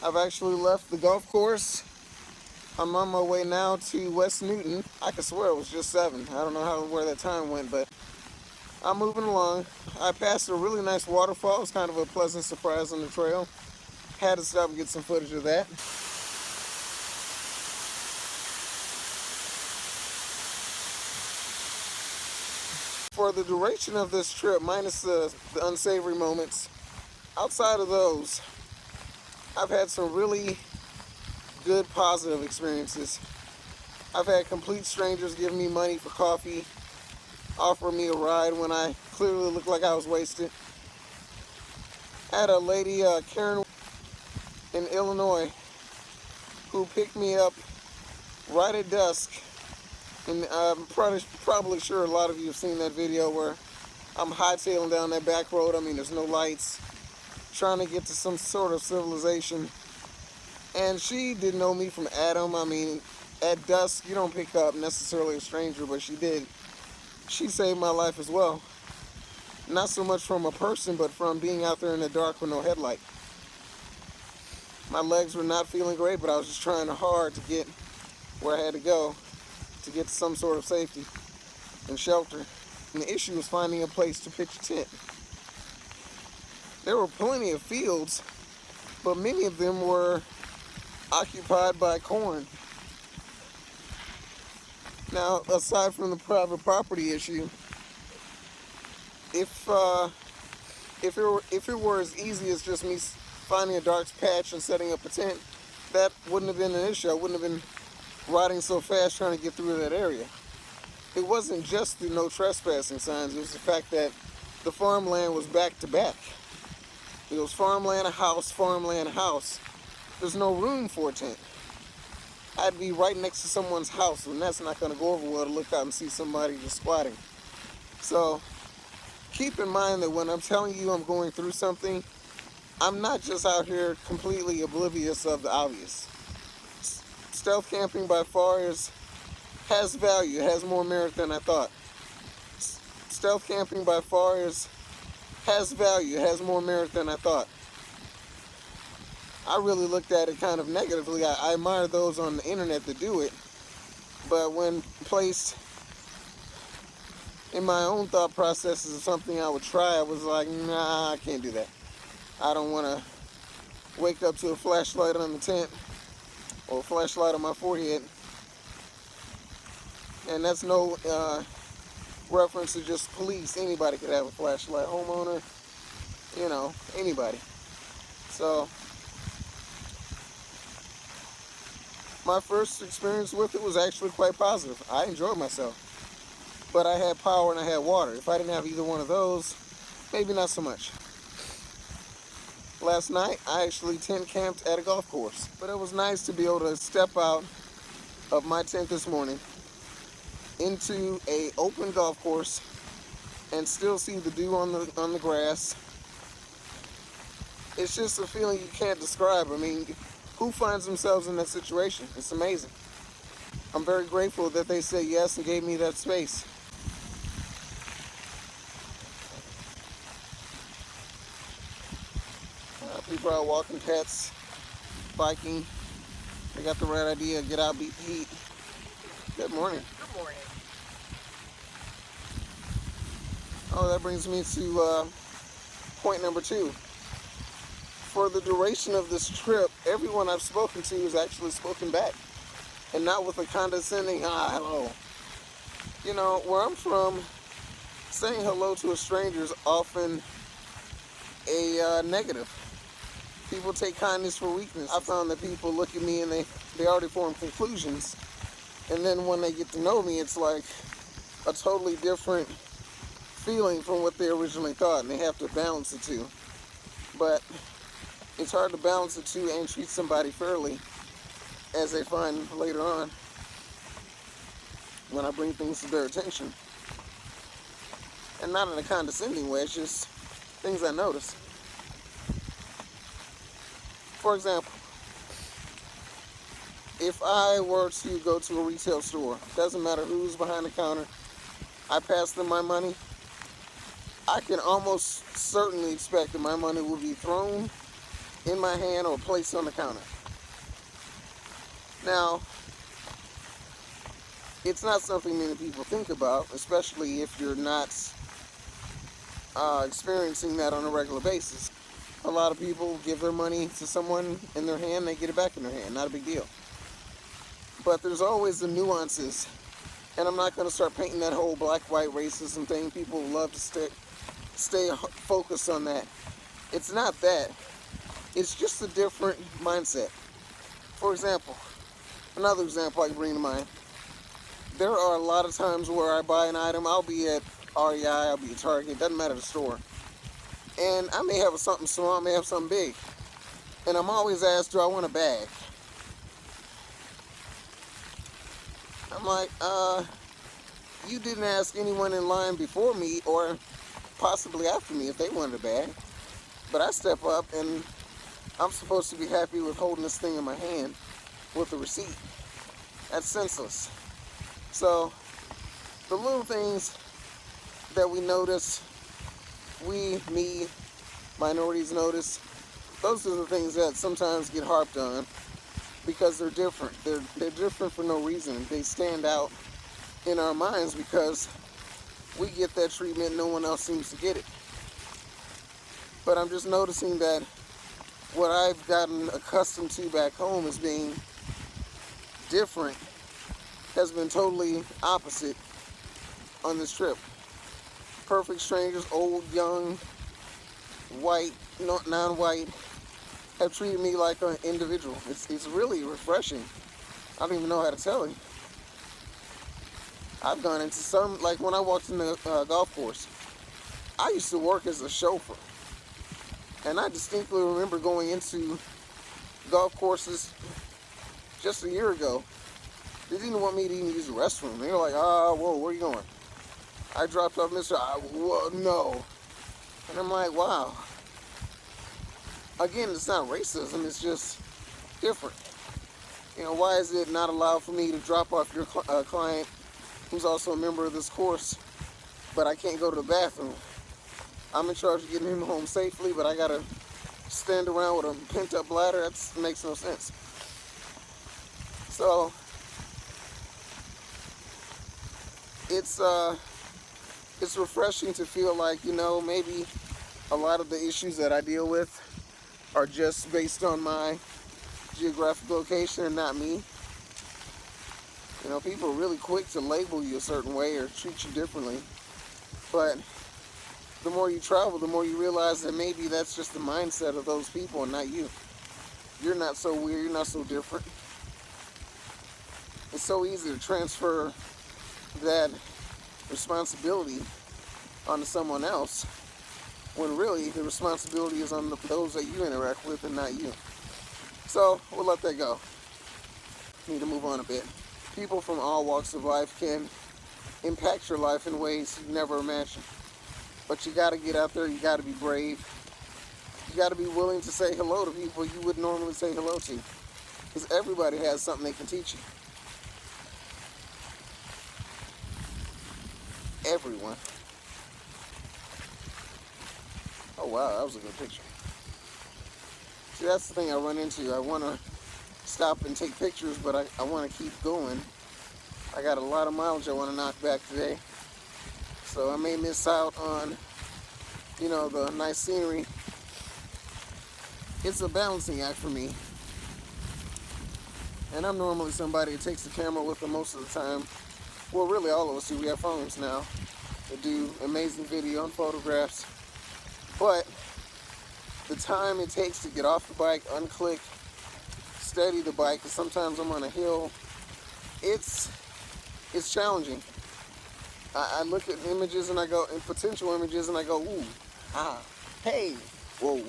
I've actually left the golf course. I'm on my way now to West Newton. I could swear it was just 7. I don't know where that time went, but I'm moving along. I passed a really nice waterfall. It was kind of a pleasant surprise on the trail. Had to stop and get some footage of that. For the duration of this trip, minus the unsavory moments, outside of those, I've had some really good positive experiences. I've had complete strangers give me money for coffee, offer me a ride when I clearly looked like I was wasted. I had a lady, Karen, in Illinois, who picked me up right at dusk. And I'm probably sure a lot of you have seen that video where I'm hightailing down that back road. I mean, there's no lights, trying to get to some sort of civilization. And she didn't know me from Adam. I mean, at dusk, you don't pick up necessarily a stranger, but she did. She saved my life as well. Not so much from a person, but from being out there in the dark with no headlight. My legs were not feeling great, but I was just trying hard to get where I had to go to get to some sort of safety and shelter. And the issue was finding a place to pitch a tent. There were plenty of fields, but many of them were occupied by corn. Now, aside from the private property issue, if it were as easy as just me finding a dark patch and setting up a tent, that wouldn't have been an issue. I wouldn't have been riding so fast trying to get through that area. It wasn't just the no trespassing signs. It was the fact that the farmland was back to back. It was farmland, a house, farmland, a house. There's no room for a tent. I'd be right next to someone's house, and that's not going to go over well to look out and see somebody just squatting. So keep in mind that when I'm telling you I'm going through something, I'm not just out here completely oblivious of the obvious. Stealth camping by far has value, it has more merit than I thought. Stealth camping by far has value, it has more merit than I thought. I really looked at it kind of negatively. I admire those on the internet that do it, but when placed in my own thought processes of something I would try, I was like, nah, I can't do that. I don't want to wake up to a flashlight on the tent or a flashlight on my forehead. And that's no reference to just police. Anybody could have a flashlight. Homeowner, anybody. So my first experience with it was actually quite positive. I enjoyed myself. But I had power and I had water. If I didn't have either one of those, maybe not so much. Last night, I actually tent camped at a golf course. But it was nice to be able to step out of my tent this morning into a open golf course and still see the dew on the grass. It's just a feeling you can't describe. I mean, who finds themselves in that situation? It's amazing. I'm very grateful that they said yes and gave me that space. People are walking pets, biking. They got the right idea, get out, beat the heat. Good morning. Good morning. Oh, that brings me to point number 2. For the duration of this trip, everyone I've spoken to has actually spoken back. And not with a condescending, hello. Where I'm from, saying hello to a stranger is often a negative. People take kindness for weakness. I found that people look at me and they already form conclusions. And then when they get to know me, it's like a totally different feeling from what they originally thought, and they have to balance the two. But it's hard to balance the two and treat somebody fairly, as they find later on when I bring things to their attention. And not in a condescending way, it's just things I notice. For example, if I were to go to a retail store, doesn't matter who's behind the counter, I pass them my money, I can almost certainly expect that my money will be thrown in my hand or placed on the counter. Now, it's not something many people think about, especially if you're not experiencing that on a regular basis. A lot of people give their money to someone in their hand, they get it back in their hand, not a big deal. But there's always the nuances, and I'm not going to start painting that whole black-white racism thing. People love to stay focused on that. It's not that. It's just a different mindset. For example, another example I can bring to mind. There are a lot of times where I buy an item. I'll be at REI, I'll be at Target, doesn't matter the store. And I may have something small, I may have something big. And I'm always asked, do I want a bag? I'm like, you didn't ask anyone in line before me or possibly after me if they wanted a bag. But I step up and I'm supposed to be happy with holding this thing in my hand with the receipt. That's senseless. So, the little things that we notice, me, minorities notice, those are the things that sometimes get harped on because they're different. They're different for no reason. They stand out in our minds because we get that treatment, no one else seems to get it. But I'm just noticing that what I've gotten accustomed to back home as being different has been totally opposite on this trip. Perfect strangers, old, young, white, non-white, have treated me like an individual. It's really refreshing. I don't even know how to tell you. I've gone into some, like when I walked in the golf course, I used to work as a chauffeur. And I distinctly remember going into golf courses just a year ago. They didn't want me to even use the restroom. They were like, whoa, where are you going? I dropped off Mr. No. And I'm like, wow. Again, it's not racism, it's just different. You know, why is it not allowed for me to drop off your client who's also a member of this course, but I can't go to the bathroom? I'm in charge of getting him home safely, but I gotta stand around with a pent-up bladder. That makes no sense. So, it's refreshing to feel like, you know, maybe a lot of the issues that I deal with are just based on my geographic location and not me. You know, people are really quick to label you a certain way or treat you differently. But the more you travel, the more you realize that maybe that's just the mindset of those people and not you. You're not so weird, you're not so different. It's so easy to transfer that responsibility onto someone else when really the responsibility is on those that you interact with and not you. So we'll let that go. Need to move on a bit. People from all walks of life can impact your life in ways you never imagined. But you gotta get out there, you gotta be brave. You gotta be willing to say hello to people you wouldn't normally say hello to. Because everybody has something they can teach you. Everyone. Oh wow, that was a good picture. See, that's the thing I run into. I want to stop and take pictures, but I want to keep going. I got a lot of mileage I want to knock back today. So I may miss out on, you know, the nice scenery. It's a balancing act for me. And I'm normally somebody that takes the camera with them most of the time. Well, really all of us do. We have phones now that do amazing video and photographs. But the time it takes to get off the bike, unclick, steady the bike, because sometimes I'm on a hill, it's challenging. I look at images and I go, and potential images, and I go, ooh, hey, whoa.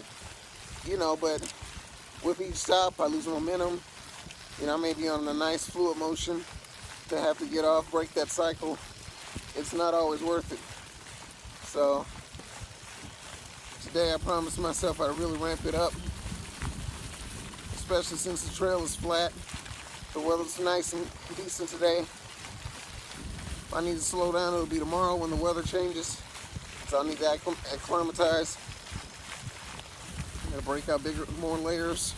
You know, but with each stop, I lose momentum. You know, I may be on a nice fluid motion. To have to get off, break that cycle, it's not always worth it. So today I promised myself I'd really ramp it up, especially since the trail is flat. The weather's nice and decent today. If I need to slow down, it'll be tomorrow when the weather changes. So I need to acclimatize. I'm gonna break out more layers.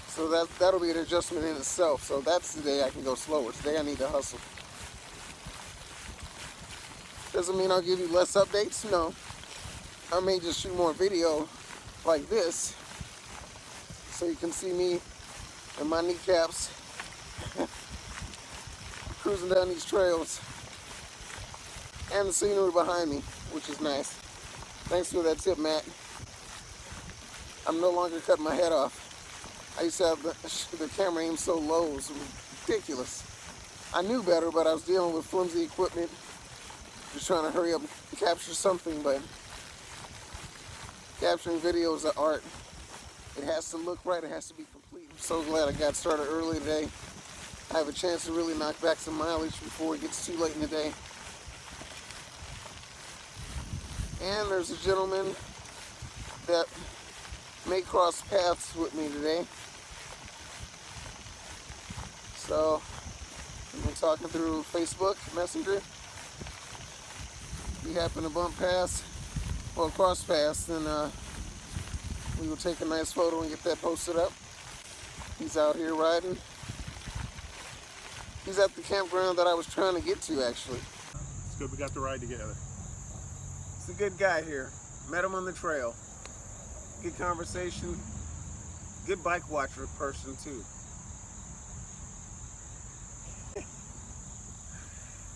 So that'll be an adjustment in itself. So that's the day I can go slower. Today I need to hustle. Doesn't mean I'll give you less updates, no. I may just shoot more video like this so you can see me and my kneecaps cruising down these trails and the scenery behind me, which is nice. Thanks for that tip, Matt. I'm no longer cutting my head off. I used to have the camera aimed so low, it was ridiculous. I knew better, but I was dealing with flimsy equipment, just trying to hurry up and capture something, but capturing video is an art. It has to look right, it has to be complete. I'm so glad I got started early today. I have a chance to really knock back some mileage before it gets too late in the day. And there's a gentleman that may cross paths with me today. So, we've been talking through Facebook Messenger. If we happen to bump past, well, cross paths, then we will take a nice photo and get that posted up. He's out here riding. He's at the campground that I was trying to get to, actually. It's good we got to ride together. He's a good guy here. Met him on the trail. Good conversation. Good bike watcher person, too.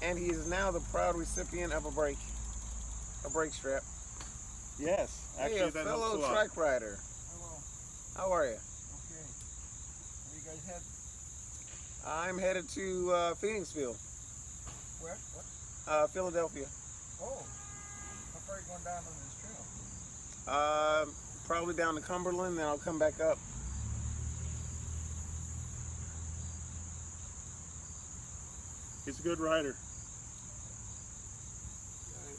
And he is now the proud recipient of a brake strap. Yes, actually, hey, a that fellow helps a lot. trike rider. Hello. How are you? Okay. Where you guys head? I'm headed to Phoenixville, Where? What? Philadelphia. Oh. How far are you going down on this trail? Probably down to Cumberland, then I'll come back up. He's a good rider.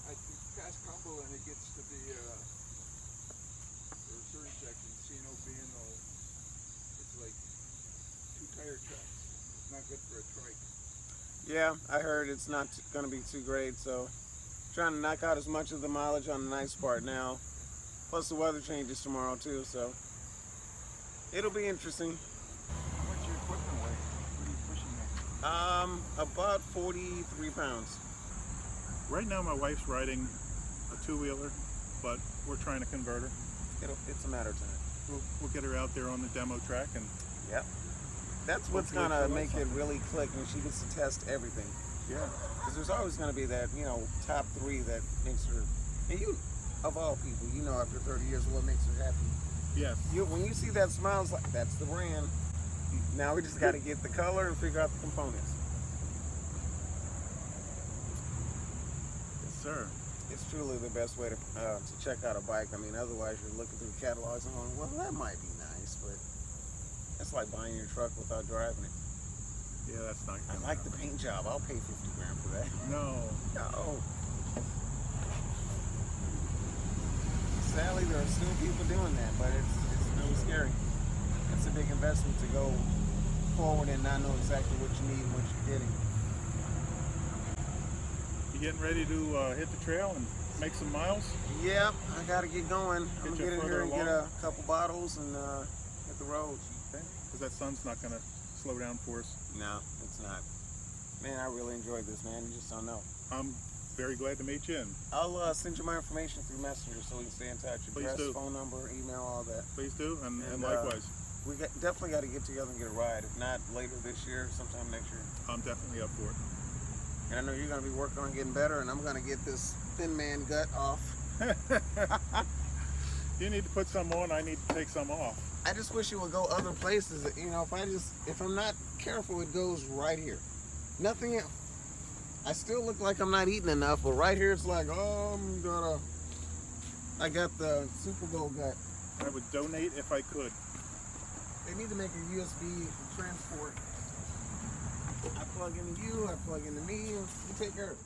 I think past Cumberland it gets to be there are certain sections, C&O B&O, it's like 2 tire tracks. It's not good for a trike. Yeah, I heard it's not going to be too great, so trying to knock out as much of the mileage on the nice part now. Plus the weather changes tomorrow too, so it'll be interesting. How much your equipment weigh? What are you pushing there? About 43 pounds. Right now my wife's riding a 2-wheeler, but we're trying to convert her. It's a matter of time. We'll get her out there on the demo track, and Yep. That's what's hopefully gonna she'll make like it really click when she gets to test everything. yeah. Because there's always gonna be that, top 3 that makes her, and you, of all people, after 30 years what makes her happy. Yes. When you see that smile, it's like, that's the brand. Now we just gotta get the color and figure out the components. Yes, sir. It's truly the best way to check out a bike. I mean, otherwise you're looking through catalogs and going, well, that might be nice, but it's like buying your truck without driving it. Yeah, that's not I gonna like the happen. paint job. I'll pay 50 grand for that. No. No. Sadly, there are still people doing that, but it's really scary. It's a big investment to go forward and not know exactly what you need and what you're getting. You getting ready to hit the trail and make some miles? Yep, I gotta get going. I'm gonna you get in further here and get along? a couple bottles and hit the roads. Okay. Because that sun's not gonna slow down for us. No, it's not. Man, I really enjoyed this, man. You just don't know. I'm very glad to meet you, and I'll send you my information through Messenger so we can stay in touch. Please Address, do. phone number, email, all that. please do, and And, likewise. We definitely got to get together and get a ride. If not later this year, sometime next year. I'm definitely up for it. And I know you're going to be working on getting better, and I'm going to get this thin man gut off. You need to put some on, I need to take some off. I just wish it would go other places. If I'm not careful, it goes right here. Nothing else. I still look like I'm not eating enough, but right here it's like, I got the Super Bowl gut. I would donate if I could. They need to make a USB transport. I plug into you, I plug into me, and you take care of it.